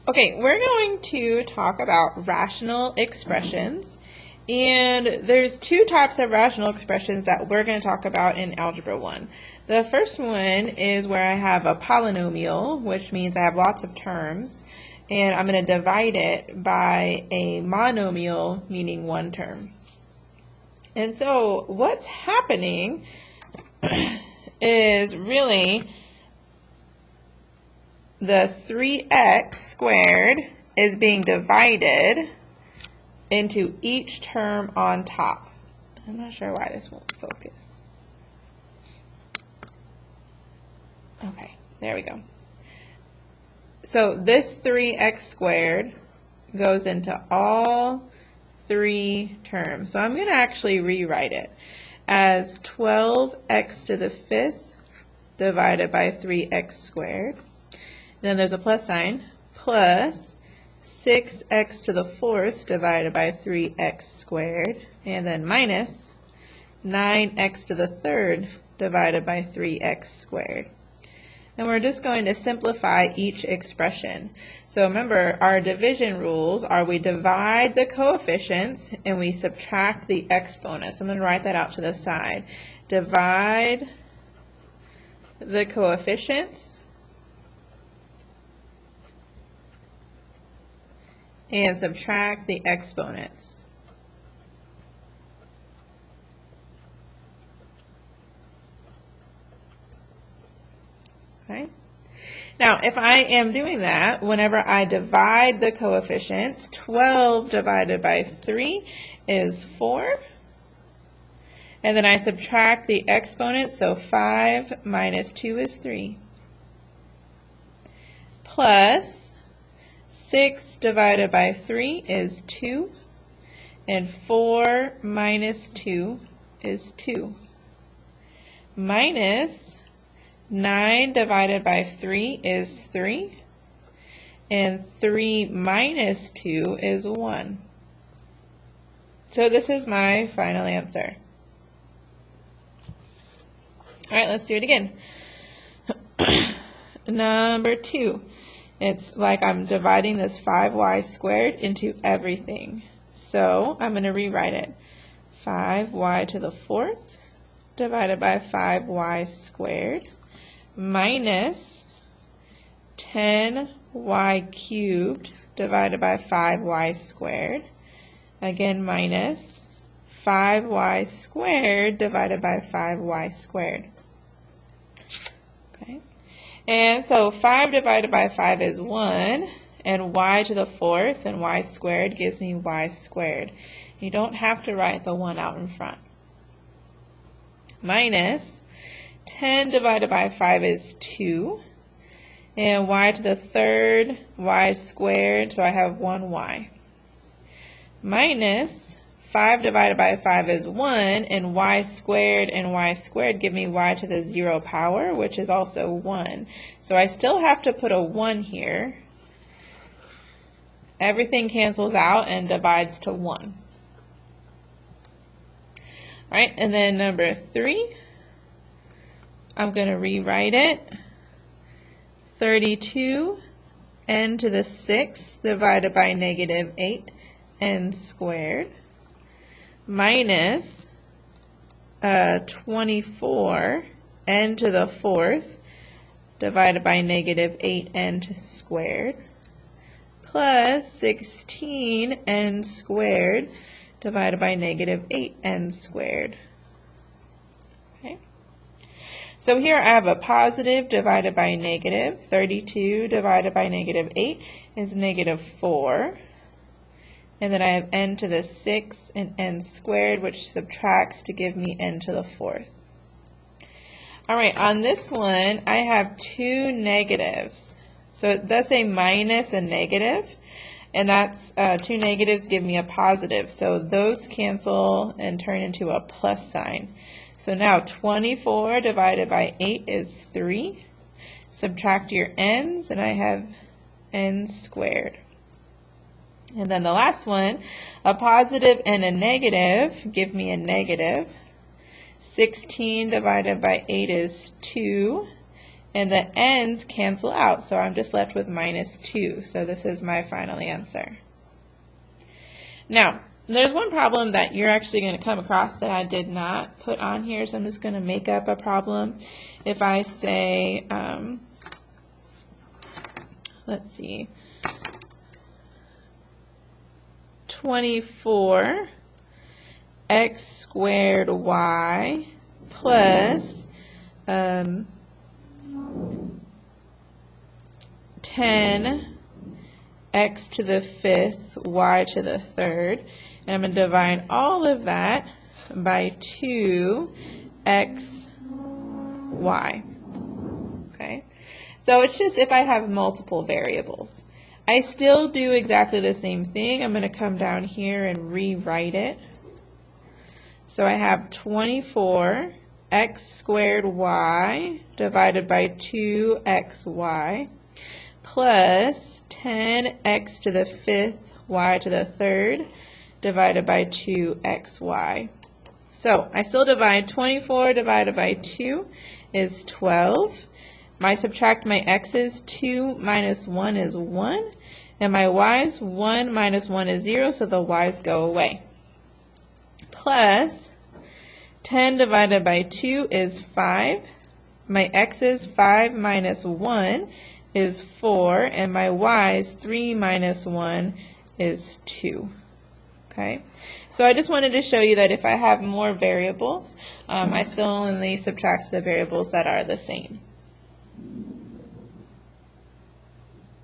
Okay, we're going to talk about rational expressions, and there's two types of rational expressions that we're going to talk about in Algebra 1. The first one is where I have a polynomial, which means I have lots of terms, and I'm going to divide it by a monomial, meaning one term. And so what's happening is really the 3x squared is being divided into each term on top. I'm not sure why this won't focus. Okay, there we go. So this 3x squared goes into all three terms. So I'm going to actually rewrite it as 12x to the 5th divided by 3x squared. Then there's a plus sign, plus 6x to the 4th divided by 3x squared, and then minus 9x to the 3rd divided by 3x squared. And we're just going to simplify each expression. So remember, our division rules are we divide the coefficients and we subtract the exponents. I'm going to write that out to the side. Divide the coefficients and subtract the exponents. Okay. Now, if I am doing that, whenever I divide the coefficients, 12 divided by 3 is 4. And then I subtract the exponents, so 5 minus 2 is 3. Plus 6 divided by 3 is 2, and 4 minus 2 is 2. Minus 9 divided by 3 is 3, and 3 minus 2 is 1. So this is my final answer. All right, let's do it again. Number 2. It's like I'm dividing this 5y squared into everything. So I'm going to rewrite it. 5y to the 4th divided by 5y squared minus 10y cubed divided by 5y squared. Again, minus 5y squared divided by 5y squared. Okay. And so 5 divided by 5 is 1, and y to the 4th and y squared gives me y squared. You don't have to write the 1 out in front. Minus 10 divided by 5 is 2, and y to the 3rd, y squared, so I have 1y. Minus 5 divided by 5 is 1, and y squared give me y to the 0 power, which is also 1. So I still have to put a 1 here. Everything cancels out and divides to 1. All right, and then number 3, I'm going to rewrite it. 32 n to the 6th divided by negative 8 n squared minus 24 n to the 4th divided by negative 8n squared plus 16 n squared divided by negative 8n squared. Okay. So here I have a positive divided by a negative. 32 divided by negative 8 is negative 4. And then I have n to the 6th and n squared, which subtracts to give me n to the 4th. All right, on this one, I have two negatives. So it does say minus and negative, and that's two negatives give me a positive. So those cancel and turn into a plus sign. So now 24 divided by 8 is 3. Subtract your n's, and I have n squared. And then the last one, a positive and a negative give me a negative. 16 divided by 8 is 2, and the n's cancel out, so I'm just left with minus 2. So this is my final answer. Now, there's one problem that you're actually going to come across that I did not put on here, so I'm just going to make up a problem. If I say, let's see, 24 x squared y plus 10 x to the 5th y to the 3rd, and I'm going to divide all of that by 2xy. Okay, so it's just if I have multiple variables. I still do exactly the same thing. I'm going to come down here and rewrite it. So I have 24 x squared y divided by 2xy plus 10x to the 5th y to the 3rd divided by 2xy. So I still divide 24 divided by 2 is 12. I subtract my x's, 2 minus 1 is 1, and my y's, 1 minus 1 is 0, so the y's go away. Plus 10 divided by 2 is 5. My x's, 5 minus 1 is 4, and my y's, 3 minus 1 is 2. Okay, so I just wanted to show you that if I have more variables, I still only subtract the variables that are the same.